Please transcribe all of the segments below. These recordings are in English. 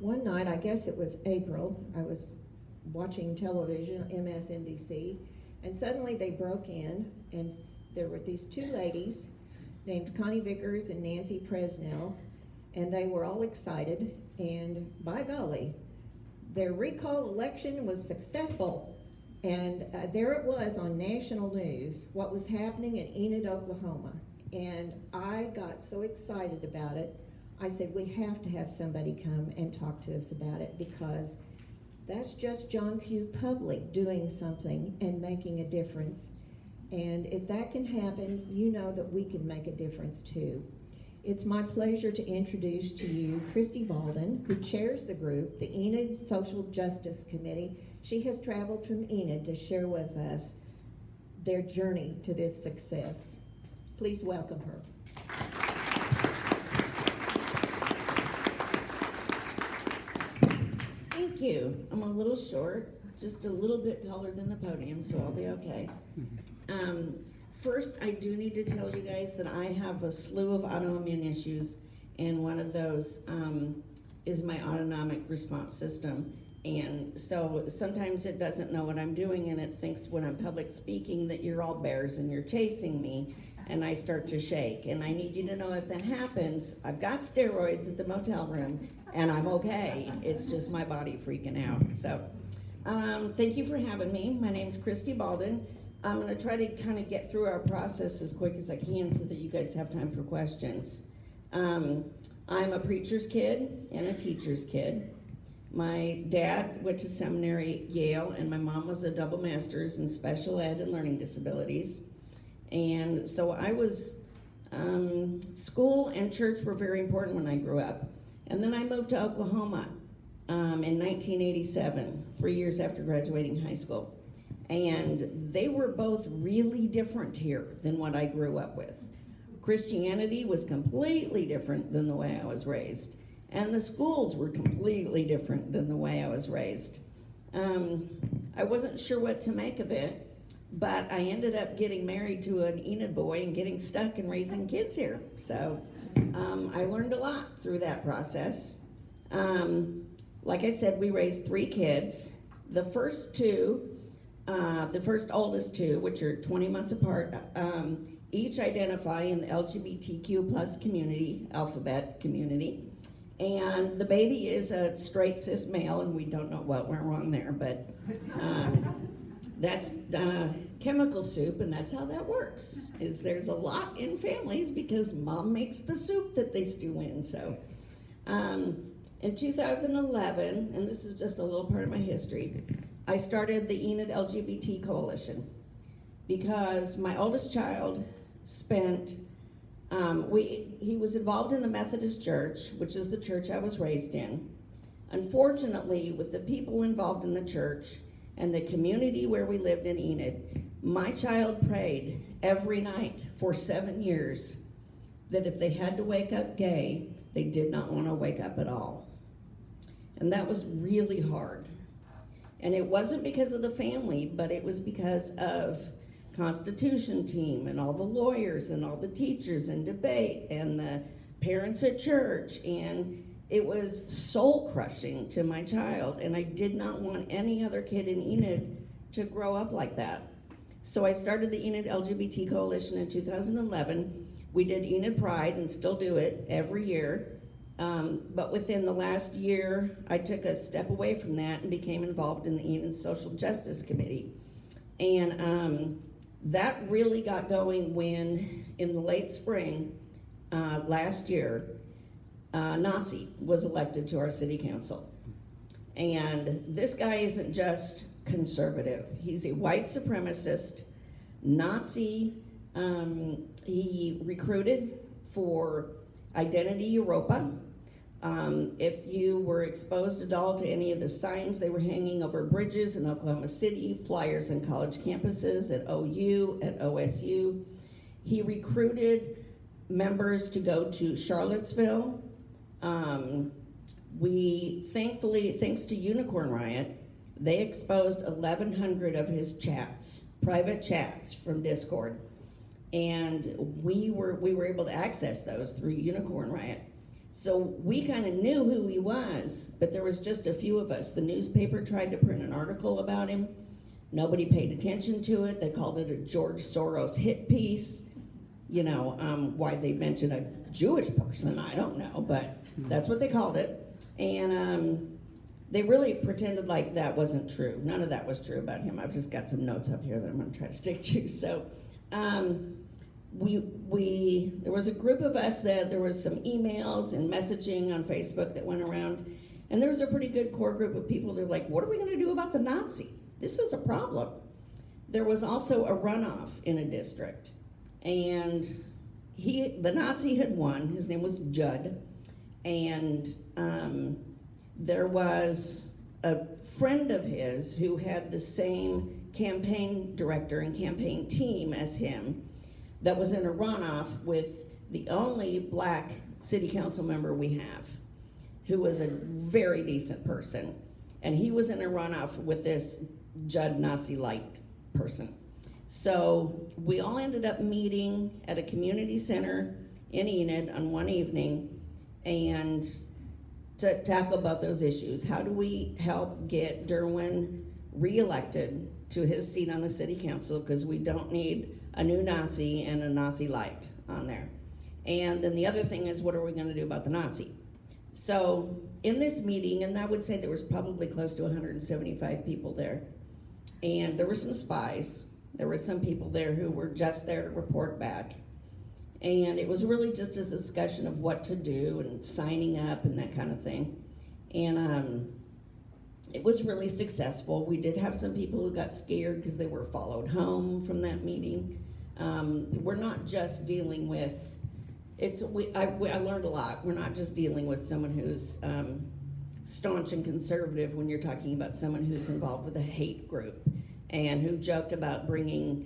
one night, I guess it was April, I was watching television, MSNBC, and suddenly they broke in, and there were these two ladies named Connie Vickers and Nancy Presnell, and they were all excited, and by golly, their recall election was successful. And there it was on national news, what was happening in Enid, Oklahoma. And I got so excited about it, I said, we have to have somebody come and talk to us about it, because that's just John Q. Public doing something and making a difference. And if that can happen, you know that we can make a difference too. It's my pleasure to introduce to you Kristi Balden, who chairs the group, the Enid Social Justice Committee. She has traveled from Enid to share with us their journey to this success. Please welcome her. Thank you. I'm a little short, just a little bit taller than the podium, so I'll be okay. First, I do need to tell you guys that I have a slew of autoimmune issues, and one of those is my autonomic response system. And so sometimes it doesn't know what I'm doing, and it thinks when I'm public speaking that you're all bears and you're chasing me, and I start to shake. And I need you to know if that happens, I've got steroids at the motel room, and I'm okay. It's just my body freaking out. So thank you for having me. My name's Kristi Balden. I'm going to try to kind of get through our process as quick as I can so that you guys have time for questions. I'm a preacher's kid and a teacher's kid. My dad went to seminary at Yale, and my mom was a double master's in special ed and learning disabilities. And so I was, school and church were very important when I grew up. And then I moved to Oklahoma in 1987, 3 years after graduating high school. And they were both really different here than what I grew up with. Christianity was completely different than the way I was raised. And the schools were completely different than the way I was raised. I wasn't sure what to make of it, but I ended up getting married to an Enid boy and getting stuck and raising kids here. So I learned a lot through that process. Like I said, we raised 3 kids. The first oldest 2, which are 20 months apart, each identify in the LGBTQ plus community, alphabet community. And the baby is a straight cis male, and we don't know what went wrong there, but that's chemical soup, and that's how that works, is there's a lot in families because mom makes the soup that they stew in. So in 2011, and this is just a little part of my history, I started the Enid LGBT Coalition because my oldest child spent, he was involved in the Methodist Church, which is the church I was raised in. Unfortunately, with the people involved in the church and the community where we lived in Enid, my child prayed every night for 7 years that if they had to wake up gay, they did not want to wake up at all. And that was really hard. And it wasn't because of the family, but it was because of Constitution team and all the lawyers and all the teachers and debate and the parents at church. And it was soul crushing to my child. And I did not want any other kid in Enid to grow up like that. So I started the Enid LGBT Coalition in 2011. We did Enid Pride and still do it every year. But within the last year, I took a step away from that and became involved in the Enid Social Justice Committee. And that really got going when, in the late spring last year, Nazi was elected to our city council. And this guy isn't just conservative. He's a white supremacist, Nazi. He recruited for Identity Europa. If you were exposed at all to any of the signs they were hanging over bridges in Oklahoma City, flyers in college campuses, at OU, at OSU. He recruited members to go to Charlottesville. We thankfully, thanks to Unicorn Riot, they exposed 1,100 of his chats, private chats from Discord. And we were able to access those through Unicorn Riot. So we kind of knew who he was, but there was just a few of us. The newspaper tried to print an article about him. Nobody paid attention to it. They called it a George Soros hit piece. You know, why they mentioned a Jewish person, I don't know, but that's what they called it. And they really pretended like that wasn't true. None of that was true about him. I've just got some notes up here that I'm going to try to stick to. So there was a group of us that there was some emails and messaging on Facebook that went around, and there was a pretty good core group of people that were like, what are we going to do about the Nazi? This is a problem. There was also a runoff in a district, and the Nazi had won. His name was Judd, and there was a friend of his who had the same campaign director and campaign team as him that was in a runoff with the only black city council member we have, who was a very decent person. And he was in a runoff with this Judd Nazi light person. So we all ended up meeting at a community center in Enid on one evening and to tackle both those issues. How do we help get Derwin reelected to his seat on the city council, because we don't need a new Nazi and a Nazi light on there. And then the other thing is, what are we going to do about the Nazi? So in this meeting, and I would say there was probably close to 175 people there, and there were some spies. There were some people there who were just there to report back. And it was really just a discussion of what to do and signing up and that kind of thing. And it was really successful. We did have some people who got scared because they were followed home from that meeting. We're not just dealing with, I learned a lot. We're not just dealing with someone who's staunch and conservative when you're talking about someone who's involved with a hate group and who joked about bringing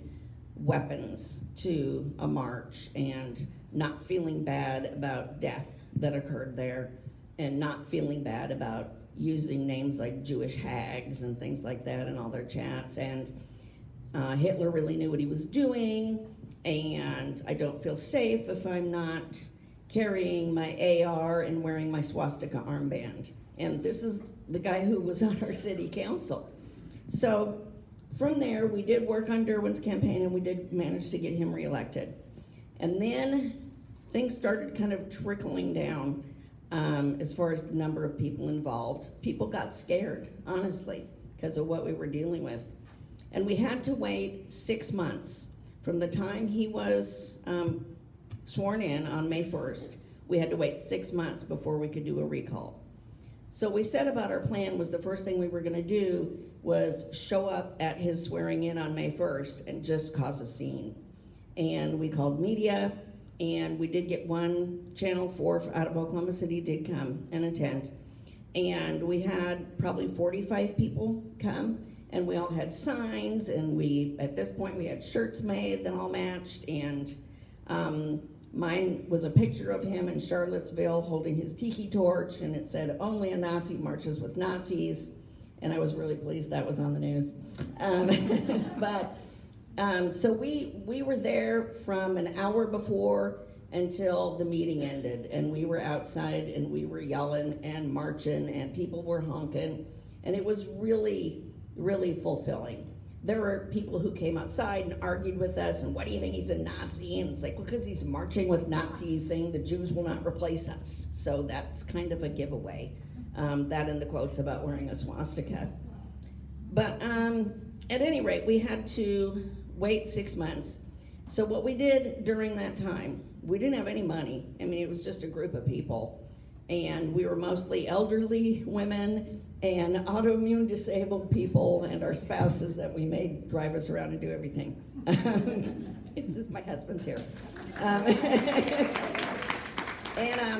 weapons to a march and not feeling bad about death that occurred there and not feeling bad about using names like Jewish hags and things like that in all their chats. And Hitler really knew what he was doing, and I don't feel safe if I'm not carrying my AR and wearing my swastika armband. And this is the guy who was on our city council. So from there, we did work on Derwin's campaign, and we did manage to get him reelected. And then things started kind of trickling down as far as the number of people involved. People got scared, honestly, because of what we were dealing with. And we had to wait 6 months from the time he was sworn in on May 1st. We had to wait 6 months before we could do a recall. So we set about our plan was the first thing we were going to do was show up at his swearing in on May 1st and just cause a scene. And we called media, and we did get one Channel 4 out of Oklahoma City did come and attend. And we had probably 45 people come, and we all had signs, and at this point we had shirts made that all matched, and mine was a picture of him in Charlottesville holding his tiki torch, and it said, "Only a Nazi marches with Nazis." And I was really pleased that was on the news. So we were there from an hour before until the meeting ended, and we were outside and we were yelling and marching and people were honking, and it was really, really fulfilling. There were people who came outside and argued with us, and what do you think he's a Nazi? And it's like, because he's marching with Nazis saying the Jews will not replace us. So that's kind of a giveaway. That in the quotes about wearing a swastika. But at any rate, we had to wait 6 months. So what we did during that time, we didn't have any money. I mean, it was just a group of people. And we were mostly elderly women and autoimmune disabled people and our spouses that we made drive us around and do everything. This is my husband's here.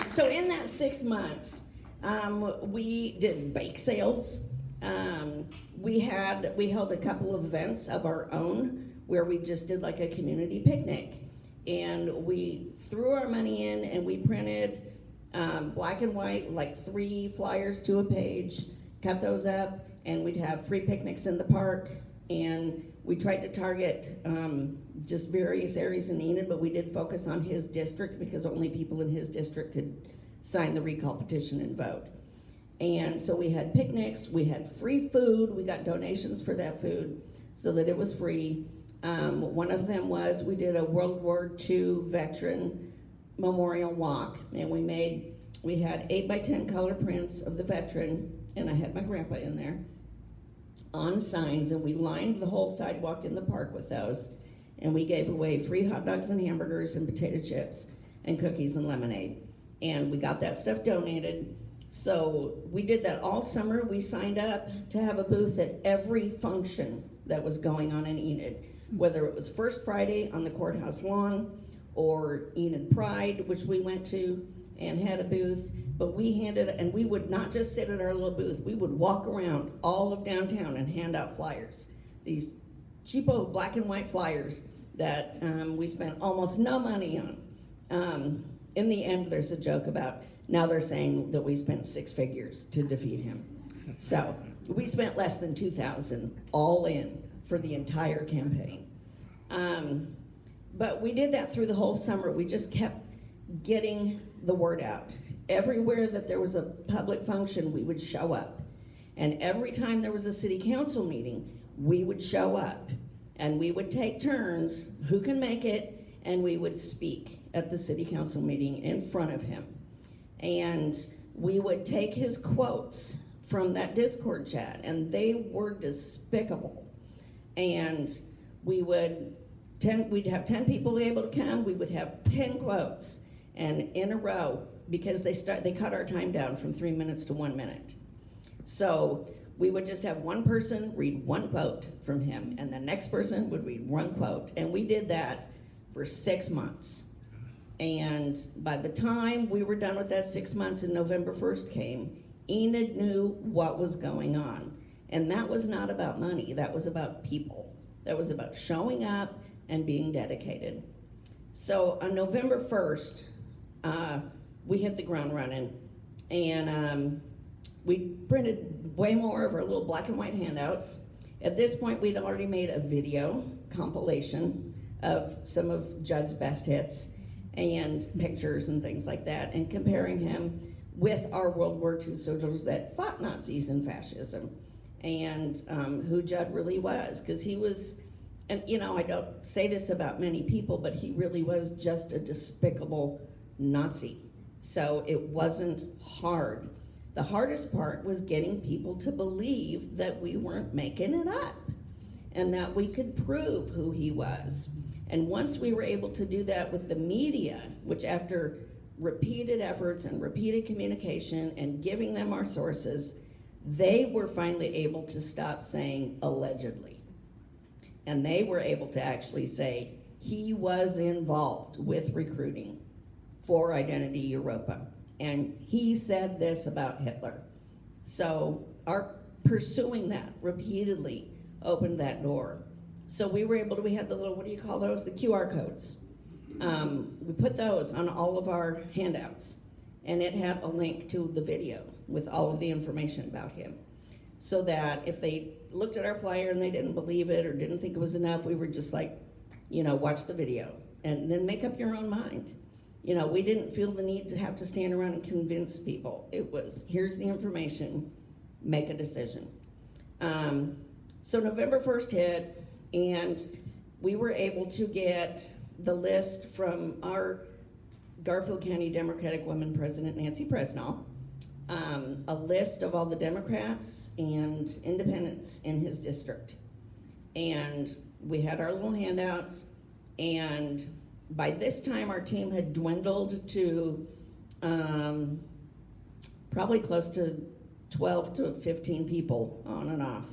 So in that 6 months, we did bake sales. We held a couple of events of our own where we just did like a community picnic, and we threw our money in and we printed black and white, like 3 flyers to a page, cut those up, and we'd have free picnics in the park. And we tried to target just various areas in Enid, but we did focus on his district because only people in his district could sign the recall petition and vote. And so we had picnics, we had free food, we got donations for that food so that it was free. One of them was we did a World War II veteran memorial walk, and we had 8x10 color prints of the veteran, and I had my grandpa in there, on signs, and we lined the whole sidewalk in the park with those, and we gave away free hot dogs and hamburgers and potato chips and cookies and lemonade, and we got that stuff donated. So we did that all summer. We signed up to have a booth at every function that was going on in Enid, whether it was First Friday on the courthouse lawn or Enid Pride, which we went to and had a booth. But and we would not just sit at our little booth, we would walk around all of downtown and hand out flyers. These cheapo black and white flyers that we spent almost no money on. In the end, there's a joke about, now they're saying that we spent 6 figures to defeat him. So we spent less than $2,000 all in for the entire campaign. But we did that through the whole summer. We just kept getting the word out. Everywhere that there was a public function, we would show up. And every time there was a city council meeting, we would show up. And we would take turns, who can make it, and we would speak at the city council meeting in front of him. And we would take his quotes from that Discord chat, and they were despicable. And we'd have 10 people able to come, we would have 10 quotes, and in a row, because they cut our time down from 3 minutes to 1 minute. So we would just have one person read one quote from him, and the next person would read one quote, and we did that for 6 months. And by the time we were done with that 6 months and November 1st came, Enid knew what was going on. And that was not about money, that was about people. That was about showing up and being dedicated. So on November 1st, we hit the ground running, and we printed way more of our little black and white handouts. At this point, we'd already made a video compilation of some of Judd's best hits and pictures and things like that, and comparing him with our World War II soldiers that fought Nazis and fascism, and who Judd really was, because he was, and you know, I don't say this about many people, but he really was just a despicable Nazi. So it wasn't hard. The hardest part was getting people to believe that we weren't making it up and that we could prove who he was. And once we were able to do that with the media, which after repeated efforts and repeated communication and giving them our sources, they were finally able to stop saying allegedly. And they were able to actually say he was involved with recruiting for Identity Europa. And he said this about Hitler. So our pursuing that repeatedly opened that door. So we had the little, what do you call those? The QR codes. We put those on all of our handouts, and it had a link to the video with all of the information about him. So that if they looked at our flyer and they didn't believe it or didn't think it was enough, we were just like, you know, watch the video and then make up your own mind. You know, we didn't feel the need to have to stand around and convince people. It was, here's the information, make a decision. So November 1st hit, and we were able to get the list from our Garfield County Democratic Women President, Nancy Presnall, a list of all the Democrats and independents in his district. And we had our little handouts, and by this time our team had dwindled to probably close to 12 to 15 people on and off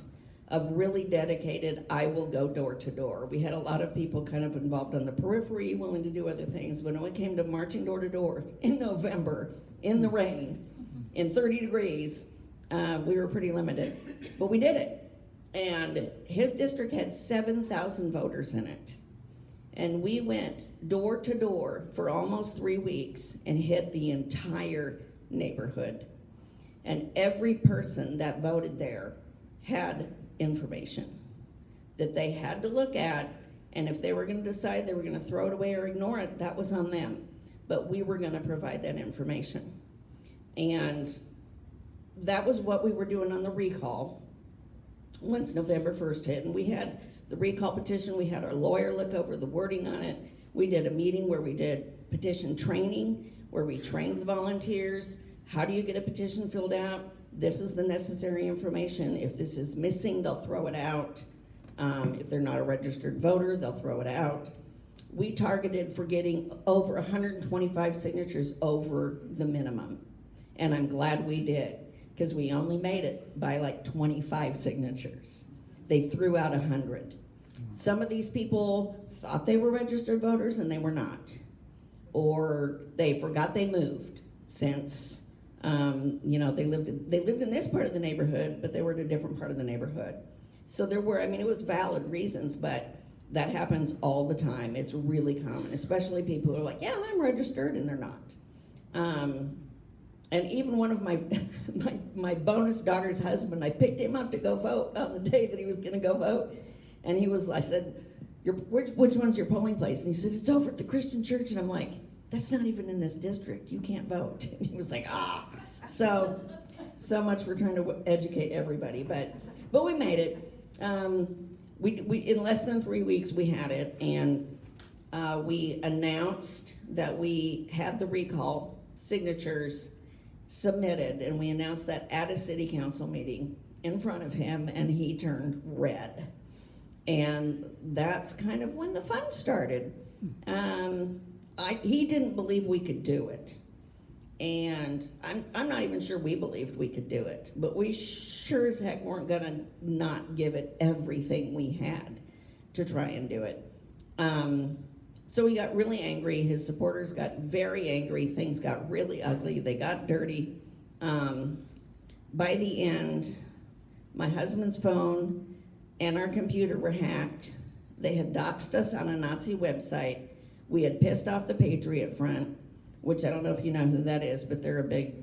of really dedicated, I will go door to door. We had a lot of people kind of involved on the periphery, willing to do other things, but when it came to marching door to door in November, in the rain, in 30 degrees, we were pretty limited, but we did it. And his district had 7,000 voters in it. And we went door to door for almost 3 weeks and hit the entire neighborhood. And every person that voted there had information that they had to look at, and if they were going to decide they were going to throw it away or ignore it, that was on them. But we were going to provide that information. And that was what we were doing on the recall once November 1st hit. And we had the recall petition, we had our lawyer look over the wording on it. We did a meeting where we did petition training, where we trained the volunteers. How do you get a petition filled out? This is the necessary information. If this is missing, they'll throw it out. If they're not a registered voter, they'll throw it out. We targeted for getting over 125 signatures over the minimum. And I'm glad we did, because we only made it by like 25 signatures. They threw out 100. Some of these people thought they were registered voters and they were not. Or they forgot they moved since, they lived in this part of the neighborhood, but they were in a different part of the neighborhood. So there were, it was valid reasons, but that happens all the time. It's really common, especially people who are like, yeah, I'm registered, and they're not. And even one of my bonus daughter's husband, I picked him up to go vote on the day that he was gonna go vote. And I said, which one's your polling place? And he said, it's over at the Christian church. And I'm like, that's not even in this district. You can't vote. And he was like, So much for trying to educate everybody, but we made it. We in less than 3 weeks we had it, and we announced that we had the recall signatures submitted, and we announced that at a city council meeting in front of him, and he turned red. And that's kind of when the fun started. He didn't believe we could do it. And I'm not even sure we believed we could do it, but we sure as heck weren't gonna not give it everything we had to try and do it. So he got really angry. His supporters got very angry. Things got really ugly. They got dirty. By the end, my husband's phone and our computer were hacked. They had doxed us on a Nazi website. We had pissed off the Patriot Front, which I don't know if you know who that is, but they're a big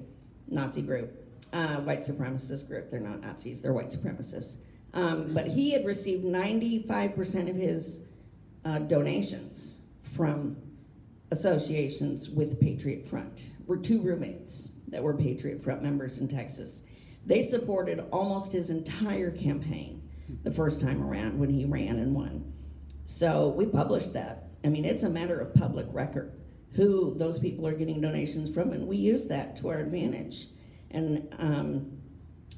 Nazi group, white supremacist group. They're not Nazis, they're white supremacists. But he had received 95% of his donations from associations with Patriot Front. We're 2 roommates that were Patriot Front members in Texas. They supported almost his entire campaign the first time around when he ran and won. So we published that. It's a matter of public record who those people are getting donations from, and we use that to our advantage. And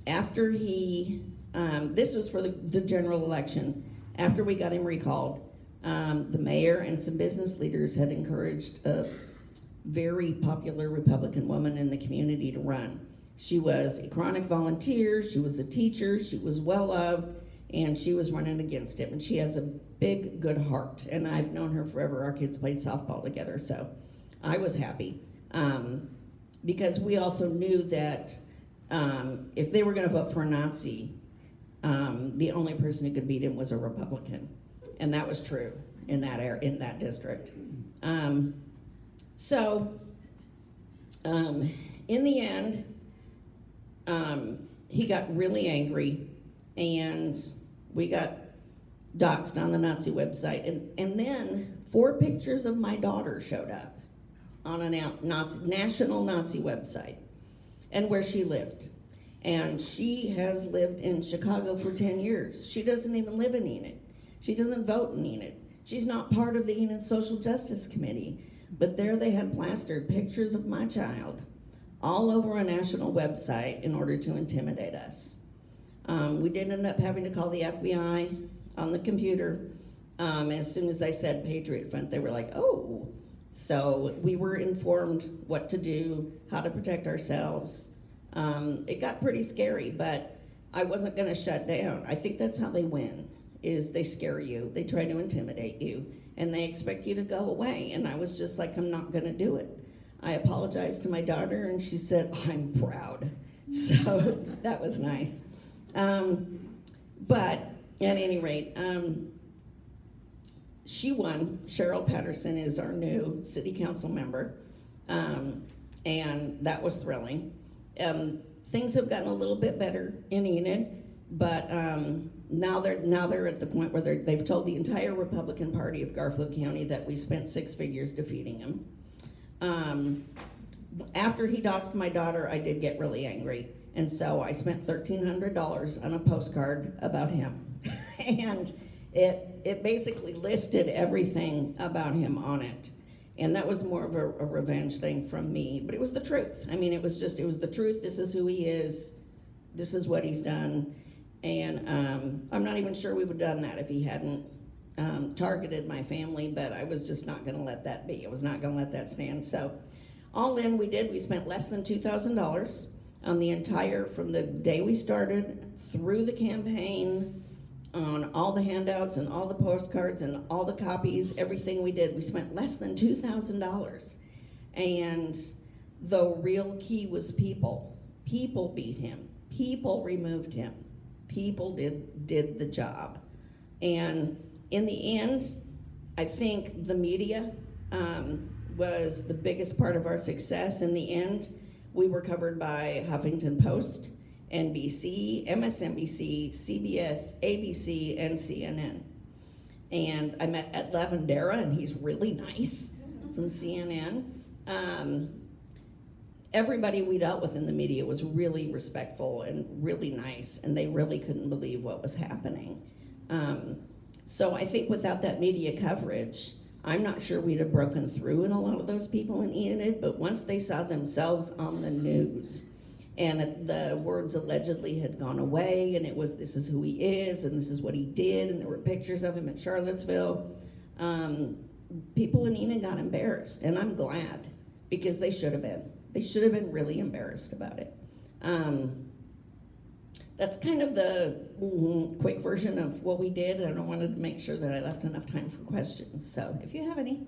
after this was for the general election, after we got him recalled, the mayor and some business leaders had encouraged a very popular Republican woman in the community to run. She was a chronic volunteer, she was a teacher, she was well-loved, and she was running against him. And she has a big, good heart, and I've known her forever. Our kids played softball together, so I was happy. Because we also knew that if they were gonna vote for a Nazi, the only person who could beat him was a Republican. And that was true in that district. In the end, he got really angry, and we got doxxed on the Nazi website. And then 4 pictures of my daughter showed up on a national Nazi website, and where she lived. And she has lived in Chicago for 10 years. She doesn't even live in Enid. She doesn't vote in Enid. She's not part of the Enid Social Justice Committee. But there they had plastered pictures of my child all over a national website in order to intimidate us. We did end up having to call the FBI on the computer. As soon as I said Patriot Front, they were like, oh. So we were informed what to do, how to protect ourselves. It got pretty scary, but I wasn't gonna shut down. I think that's how they win, is they scare you, they try to intimidate you, and they expect you to go away. And I was just like, I'm not gonna do it. I apologized to my daughter, and she said, I'm proud. So that was nice. But at any rate, she won. Cheryl Patterson is our new city council member, and that was thrilling. Things have gotten a little bit better in Enid, but now they're at the point where they've told the entire Republican Party of Garfield County that we spent 6 figures defeating them. after he doxed my daughter, I did get really angry. And so I spent $1,300 on a postcard about him. And it basically listed everything about him on it. And that was more of a revenge thing from me, but it was the truth. I mean, it was the truth. This is who he is. This is what he's done. And I'm not even sure we would have done that if he hadn't targeted my family, but I was just not going to let that be. I was not going to let that stand. So all in, we spent less than $2,000 on the entire, from the day we started through the campaign, on all the handouts and all the postcards and all the copies, everything we did. We spent less than $2,000. And the real key was people. People beat him. People removed him. People did the job. And in the end, I think the media was the biggest part of our success. In the end, we were covered by Huffington Post, NBC, MSNBC, CBS, ABC, and CNN. And I met Ed Lavandera, and he's really nice, from CNN. Everybody we dealt with in the media was really respectful and really nice, and they really couldn't believe what was happening. So I think without that media coverage, I'm not sure we'd have broken through in a lot of those people in Enid, but once they saw themselves on the news, and the words allegedly had gone away, and it was, this is who he is, and this is what he did, and there were pictures of him at Charlottesville, people in Enid got embarrassed, and I'm glad, because they should have been. They should have been really embarrassed about it. That's kind of the quick version of what we did, and I wanted to make sure that I left enough time for questions. So if you have any.